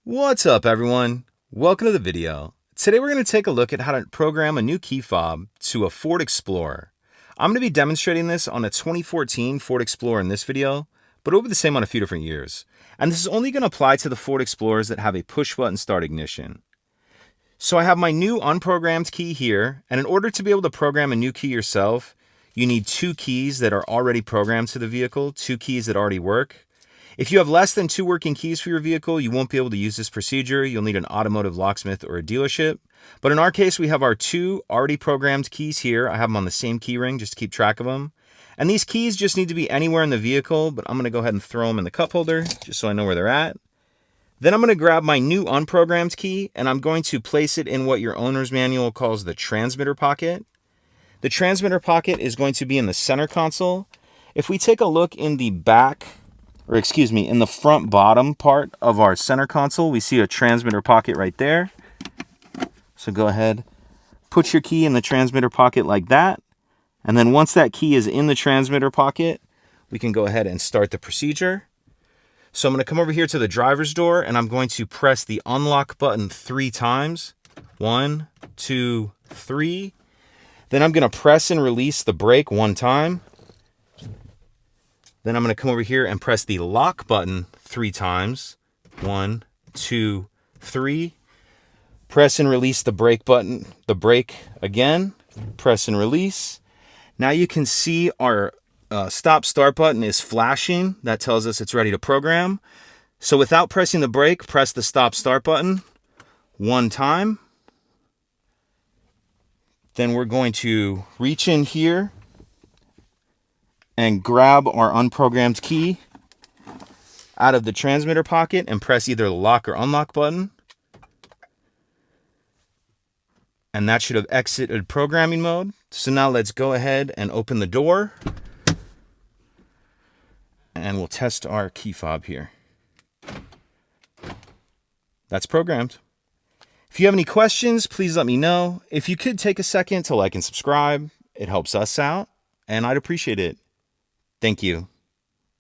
What's up, everyone? Welcome to the video. Today we're going to take a look at how to program a new key fob to a Ford Explorer. I'm going to be demonstrating this on a 2014 Ford Explorer in this video, but it'll be the same on a few different years. And this is only going to apply to the Ford Explorers that have a push-button start ignition. So I have my new unprogrammed key here, and in order to be able to program a new key yourself, you need two keys that are already programmed to the vehicle, two keys that already work. If you have less than two working keys for your vehicle, you won't be able to use this procedure. You'll need an automotive locksmith or a dealership. But in our case, we have our two already programmed keys here. I have them on the same key ring just to keep track of them. And these keys just need to be anywhere in the vehicle, but I'm going to go ahead and throw them in the cup holder just so I know where they're at. Then I'm going to grab my new unprogrammed key and I'm going to place it in what your owner's manual calls the transmitter pocket. The transmitter pocket is going to be in the center console. If we take a look in the back, in the front bottom part of our center console, we see a transmitter pocket right there. So go ahead, put your key in the transmitter pocket like that. And then once that key is in the transmitter pocket, we can go ahead and start the procedure. So I'm going to come over here to the driver's door and I'm going to press the unlock button 3 times. 1, 2, 3. Then I'm going to press and release the brake 1 time. Then I'm going to come over here and press the lock button 3 times. 1, 2, 3. Press and release the brake button, the brake again. Press and release. Now you can see our stop start button is flashing. That tells us it's ready to program. So without pressing the brake, press the stop start button 1 time. Then we're going to reach in here and grab our unprogrammed key out of the transmitter pocket and press either the lock or unlock button. And that should have exited programming mode. So now let's go ahead and open the door. And we'll test our key fob here. That's programmed. If you have any questions, please let me know. If you could take a second to like and subscribe, it helps us out, and I'd appreciate it. Thank you.